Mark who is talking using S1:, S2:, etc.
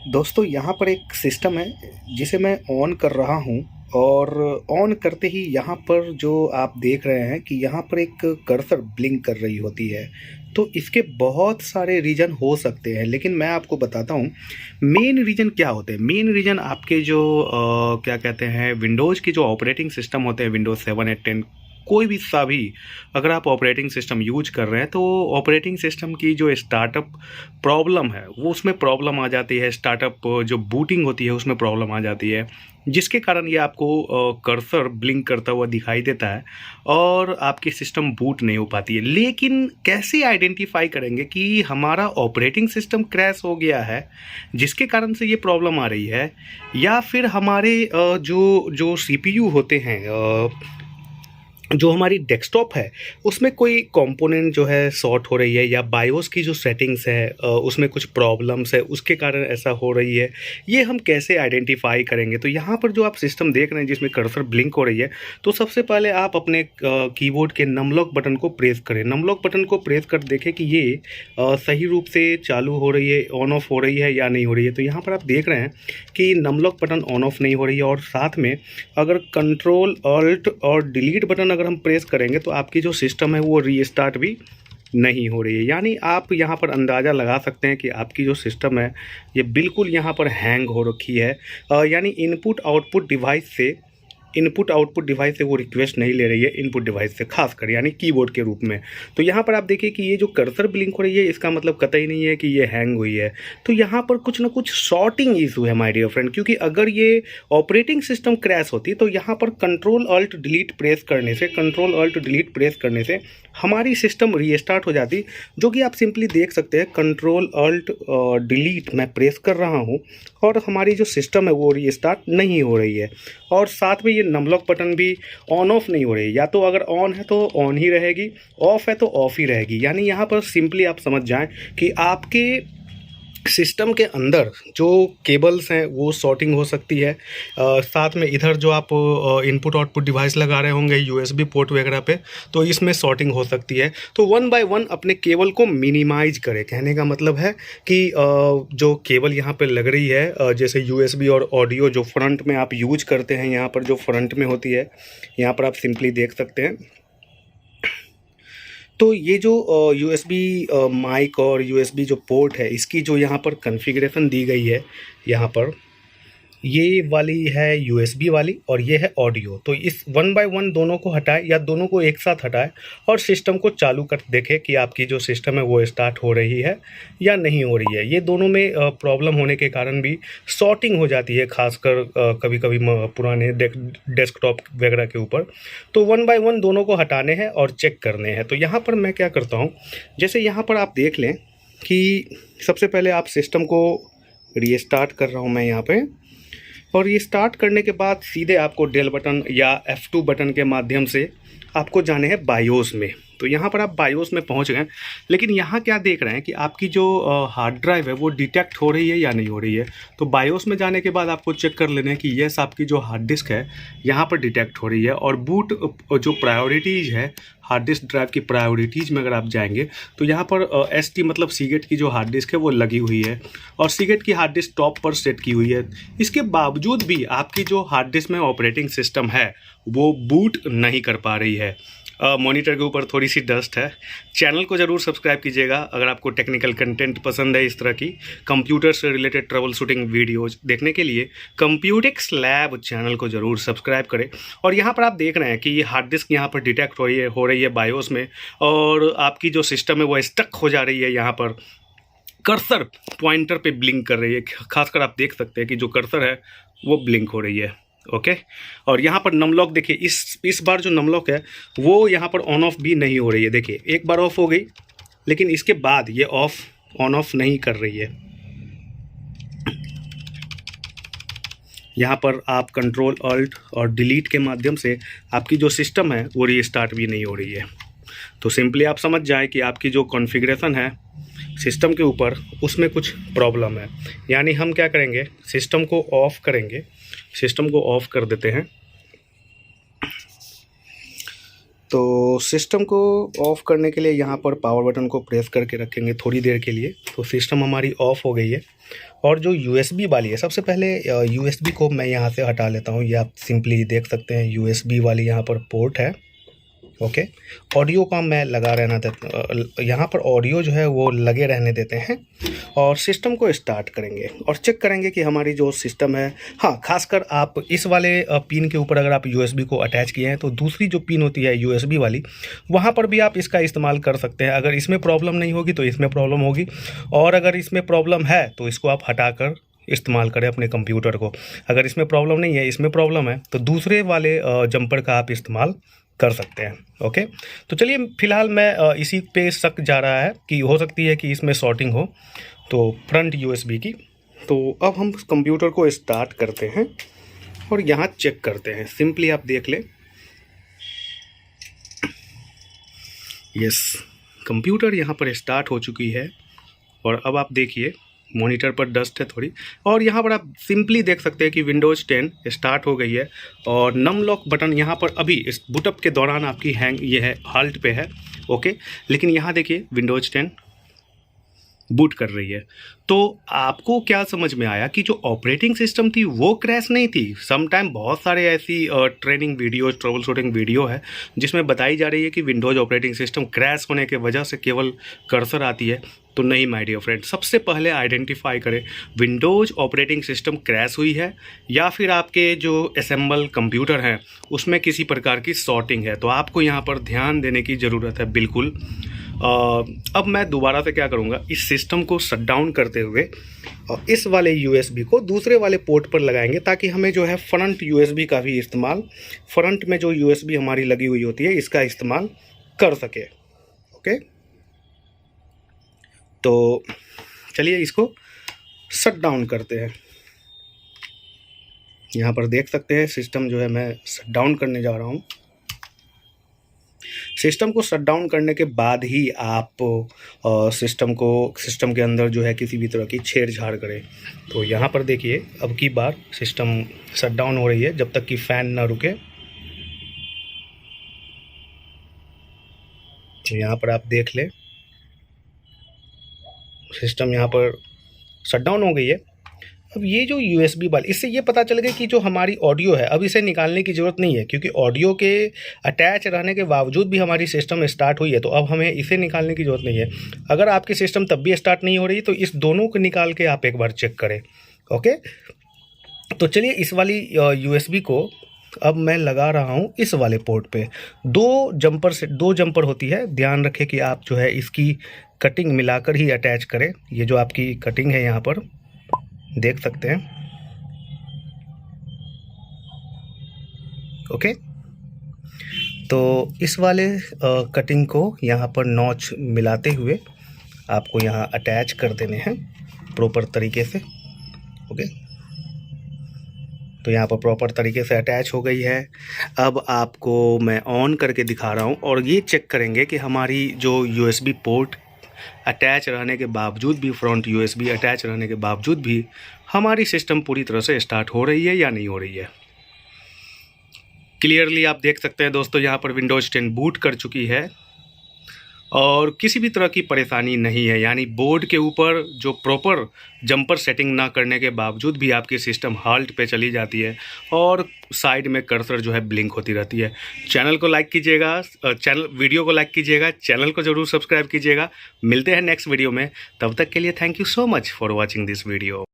S1: दोस्तों यहाँ पर एक सिस्टम है जिसे मैं ऑन कर रहा हूँ और ऑन करते ही यहाँ पर जो आप देख रहे हैं कि यहाँ पर एक कर्सर ब्लिंक कर रही होती है। तो इसके बहुत सारे रीज़न हो सकते हैं, लेकिन मैं आपको बताता हूँ मेन रीज़न क्या होते हैं। मेन रीज़न आपके जो क्या कहते हैं, विंडोज़ की जो ऑपरेटिंग सिस्टम होते हैं, विंडोज़ 7 8 10 कोई भी सा भी अगर आप ऑपरेटिंग सिस्टम यूज कर रहे हैं तो ऑपरेटिंग सिस्टम की जो स्टार्टअप प्रॉब्लम है वो उसमें प्रॉब्लम आ जाती है। स्टार्टअप जो बूटिंग होती है उसमें प्रॉब्लम आ जाती है, जिसके कारण ये आपको कर्सर ब्लिंक करता हुआ दिखाई देता है और आपकी सिस्टम बूट नहीं हो पाती है। लेकिन कैसे आइडेंटिफाई करेंगे कि हमारा ऑपरेटिंग सिस्टम क्रैश हो गया है जिसके कारण से ये प्रॉब्लम आ रही है, या फिर हमारे जो जो सीपीयू होते हैं, जो हमारी डेस्कटॉप है उसमें कोई कंपोनेंट जो है शॉर्ट हो रही है, या बायोस की जो सेटिंग्स है उसमें कुछ प्रॉब्लम्स है उसके कारण ऐसा हो रही है। ये हम कैसे आइडेंटिफाई करेंगे? तो यहाँ पर जो आप सिस्टम देख रहे हैं जिसमें कर्सर ब्लिंक हो रही है, तो सबसे पहले आप अपने कीबोर्ड के नमलॉक बटन को प्रेस करें। नमलॉक बटन को प्रेस कर देखें कि ये सही रूप से चालू हो रही है, ऑन ऑफ हो रही है या नहीं हो रही है। तो यहाँ पर आप देख रहे हैं कि नमलॉक बटन ऑन ऑफ नहीं हो रही है, और साथ में अगर कंट्रोल अल्ट और डिलीट बटन अगर हम प्रेस करेंगे तो आपकी जो सिस्टम है वो रीस्टार्ट भी नहीं हो रही है। यानी आप यहाँ पर अंदाज़ा लगा सकते हैं कि आपकी जो सिस्टम है ये बिल्कुल यहाँ पर हैंग हो रखी है। यानी इनपुट आउटपुट डिवाइस से वो रिक्वेस्ट नहीं ले रही है, इनपुट डिवाइस से, खासकर यानी कीबोर्ड के रूप में। तो यहाँ पर आप देखिए कि ये जो कर्सर ब्लिंक हो रही है इसका मतलब कतई नहीं है कि ये हैंग हुई है। तो यहाँ पर कुछ ना कुछ शॉर्टिंग इशू है माय डियर फ्रेंड, क्योंकि अगर ये ऑपरेटिंग सिस्टम क्रैश होती तो यहाँ पर कंट्रोल अल्ट डिलीट प्रेस करने से हमारी सिस्टम रीस्टार्ट हो जाती, जो कि आप सिंपली देख सकते हैं कंट्रोल अल्ट डिलीट मैं प्रेस कर रहा हूँ और हमारी जो सिस्टम है वो रीस्टार्ट नहीं हो रही है। और साथ में ये नमलॉक बटन भी ऑन ऑफ नहीं हो रही है, या तो अगर ऑन है तो ऑन ही रहेगी, ऑफ है तो ऑफ ही रहेगी। यानी यहाँ पर सिंपली आप समझ जाएं कि आपके सिस्टम के अंदर जो केबल्स हैं वो शॉर्टिंग हो सकती है। साथ में इधर जो आप इनपुट आउटपुट डिवाइस लगा रहे होंगे यूएसबी पोर्ट वगैरह पे, तो इसमें शॉर्टिंग हो सकती है। तो वन बाय वन अपने केबल को मिनिमाइज करें। कहने का मतलब है कि जो केबल यहाँ पे लग रही है, जैसे यूएसबी और ऑडियो जो फ्रंट में आप यूज करते हैं, यहाँ पर जो फ्रंट में होती है यहाँ पर आप सिंपली देख सकते हैं। तो ये जो यूएसबी माइक और यूएसबी जो पोर्ट है इसकी जो यहाँ पर कॉन्फ़िगरेशन दी गई है, यहाँ पर ये वाली है यूएसबी वाली और ये है ऑडियो। तो इस वन बाय वन दोनों को हटाएं या दोनों को एक साथ हटाएं और सिस्टम को चालू कर देखें कि आपकी जो सिस्टम है वो स्टार्ट हो रही है या नहीं हो रही है। ये दोनों में प्रॉब्लम होने के कारण भी शॉर्टिंग हो जाती है, खासकर कभी कभी पुराने डेस्कटॉप वगैरह के ऊपर। तो वन बाय वन दोनों को हटाने हैं और चेक करने हैं। तो यहाँ पर मैं क्या करता हूँ, जैसे यहाँ पर आप देख लें कि सबसे पहले आप सिस्टम को रीस्टार्ट कर रहा हूँ मैं यहाँ पे, और ये स्टार्ट करने के बाद सीधे आपको डेल बटन या F2 बटन के माध्यम से आपको जाने हैं बायोस में। तो यहाँ पर आप बायोस में पहुँच गए, लेकिन यहाँ क्या देख रहे हैं कि आपकी जो हार्ड ड्राइव है वो डिटेक्ट हो रही है या नहीं हो रही है। तो बायोस में जाने के बाद आपको चेक कर लेना है कि यस, आपकी जो हार्ड डिस्क है यहाँ पर डिटेक्ट हो रही है। और बूट जो प्रायोरिटीज़ है, हार्ड डिस्क ड्राइव की प्रायोरिटीज़ में अगर आप जाएंगे तो यहाँ पर ST मतलब सीगेट की जो हार्ड डिस्क है वो लगी हुई है, और सीगेट की हार्ड डिस्क टॉप पर सेट की हुई है। इसके बावजूद भी आपकी जो हार्ड डिस्क में ऑपरेटिंग सिस्टम है वो बूट नहीं कर पा रही है। मॉनिटर के ऊपर थोड़ी सी डस्ट है। चैनल को ज़रूर सब्सक्राइब कीजिएगा अगर आपको टेक्निकल कंटेंट पसंद है। इस तरह की कंप्यूटर से रिलेटेड ट्रबल शूटिंग वीडियोज़ देखने के लिए कंप्यूटेक्स लैब चैनल को ज़रूर सब्सक्राइब करें। और यहाँ पर आप देख रहे हैं कि हार्ड डिस्क यहाँ पर डिटेक्ट हो रही है बायोस में, और आपकी जो सिस्टम है वो स्टक हो जा रही है। यहाँ पर कर्सर पॉइंटर पे ब्लिंक कर रही है, खासकर आप देख सकते हैं कि जो कर्सर है वो ब्लिंक हो रही है। ओके, और यहाँ पर नमलॉक देखिए, इस बार जो नमलॉक है वो यहाँ पर ऑन ऑफ भी नहीं हो रही है। देखिए एक बार ऑफ हो गई, लेकिन इसके बाद ये ऑन ऑफ नहीं कर रही है। यहाँ पर आप कंट्रोल अल्ट और डिलीट के माध्यम से आपकी जो सिस्टम है वो रीस्टार्ट भी नहीं हो रही है। तो सिंपली आप समझ जाएं कि आपकी जो कॉन्फ़िगरेशन है सिस्टम के ऊपर उसमें कुछ प्रॉब्लम है। यानी हम क्या करेंगे, सिस्टम को ऑफ़ करेंगे, सिस्टम को ऑफ़ कर देते हैं। तो सिस्टम को ऑफ़ करने के लिए यहाँ पर पावर बटन को प्रेस करके रखेंगे थोड़ी देर के लिए, तो सिस्टम हमारी ऑफ़ हो गई है। और जो USB वाली है, सबसे पहले USB को मैं यहाँ से हटा लेता हूँ। ये आप सिंपली देख सकते हैं USB वाली यहाँ पर पोर्ट है। ओके, ऑडियो का मैं लगा रहना देता, यहाँ पर ऑडियो जो है वो लगे रहने देते हैं और सिस्टम को स्टार्ट करेंगे और चेक करेंगे कि हमारी जो सिस्टम है, हाँ, खासकर आप इस वाले पिन के ऊपर अगर आप USB को अटैच किए हैं तो दूसरी जो पिन होती है USB वाली, वहाँ पर भी आप इसका इस्तेमाल कर सकते हैं। अगर इसमें प्रॉब्लम नहीं होगी तो इसमें प्रॉब्लम होगी, और अगर इसमें प्रॉब्लम है तो इसको आप हटाकर इस्तेमाल करें अपने कंप्यूटर को। अगर इसमें प्रॉब्लम नहीं है, इसमें प्रॉब्लम है, तो दूसरे वाले जंपर का आप इस्तेमाल कर सकते हैं। ओके, तो चलिए फ़िलहाल मैं इसी पे शक जा रहा है कि हो सकती है कि इसमें शॉर्टिंग हो, तो फ्रंट USB की। तो अब हम कंप्यूटर को स्टार्ट करते हैं और यहाँ चेक करते हैं। सिंपली आप देख लें, यस, कंप्यूटर यहाँ पर स्टार्ट हो चुकी है। और अब आप देखिए मॉनिटर पर डस्ट है थोड़ी, और यहाँ पर आप सिंपली देख सकते हैं कि विंडोज़ 10 स्टार्ट हो गई है और नम लॉक बटन यहाँ पर अभी इस बूटअप के दौरान आपकी हैंग ये है हाल्ट पे है। ओके, लेकिन यहाँ देखिए विंडोज़ 10 बूट कर रही है। तो आपको क्या समझ में आया कि जो ऑपरेटिंग सिस्टम थी वो क्रैश नहीं थी। सम टाइम बहुत सारे ऐसी training video, trouble shooting video है जिसमें बताई जा रही है कि विंडोज़ ऑपरेटिंग सिस्टम क्रैश होने के वजह से केवल कर्सर आती है। तो नहीं माय डियर फ्रेंड, सबसे पहले आइडेंटिफाई करें विंडोज़ ऑपरेटिंग सिस्टम क्रैश हुई है या फिर आपके जो असेंबल कंप्यूटर हैं उसमें किसी प्रकार की शॉर्टिंग है। तो आपको यहाँ पर ध्यान देने की ज़रूरत है बिल्कुल। अब मैं दोबारा से क्या करूँगा, इस सिस्टम को शट डाउन करते हुए इस वाले USB को दूसरे वाले पोर्ट पर लगाएंगे ताकि हमें जो है फ्रंट USB का भी इस्तेमाल, फ्रंट में जो USB हमारी लगी हुई होती है इसका इस्तेमाल कर सके। ओके, तो चलिए इसको शट डाउन करते हैं। यहाँ पर देख सकते हैं सिस्टम जो है मैं शट डाउन करने जा रहा हूँ। सिस्टम को शट डाउन करने के बाद ही आप सिस्टम के अंदर जो है किसी भी तरह की छेड़छाड़ करें। तो यहाँ पर देखिए अब की बार सिस्टम शट डाउन हो रही है जब तक कि फ़ैन ना रुके। तो यहाँ पर आप देख लें सिस्टम यहाँ पर शट डाउन हो गई है। अब ये जो USB वाली, इससे ये पता चल गया कि जो हमारी ऑडियो है अब इसे निकालने की ज़रूरत नहीं है, क्योंकि ऑडियो के अटैच रहने के बावजूद भी हमारी सिस्टम स्टार्ट हुई है। तो अब हमें इसे निकालने की ज़रूरत नहीं है। अगर आपकी सिस्टम तब भी स्टार्ट नहीं हो रही तो इस दोनों को निकाल के आप एक बार चेक करें। ओके, तो चलिए इस वाली USB को अब मैं लगा रहा हूँ इस वाले पोर्ट पे। दो जंपर होती है, ध्यान रखें कि आप जो है इसकी कटिंग मिलाकर ही अटैच करें। ये जो आपकी कटिंग है यहाँ पर देख सकते हैं। ओके, तो इस वाले कटिंग को यहाँ पर नॉच मिलाते हुए आपको यहाँ अटैच कर देने हैं प्रॉपर तरीके से। ओके, तो यहाँ पर प्रॉपर तरीके से अटैच हो गई है। अब आपको मैं ऑन करके दिखा रहा हूँ और ये चेक करेंगे कि हमारी जो USB पोर्ट अटैच रहने के बावजूद भी, फ्रंट USB अटैच रहने के बावजूद भी हमारी सिस्टम पूरी तरह से स्टार्ट हो रही है या नहीं हो रही है। क्लियरली आप देख सकते हैं दोस्तों, यहाँ पर विंडोज़ 10 बूट कर चुकी है और किसी भी तरह की परेशानी नहीं है। यानी बोर्ड के ऊपर जो प्रॉपर जंपर सेटिंग ना करने के बावजूद भी आपकी सिस्टम हाल्ट पे चली जाती है और साइड में कर्सर जो है ब्लिंक होती रहती है। चैनल को लाइक कीजिएगा, वीडियो को लाइक कीजिएगा, चैनल को ज़रूर सब्सक्राइब कीजिएगा। मिलते हैं नेक्स्ट वीडियो में, तब तक के लिए thank you so much for watching this video.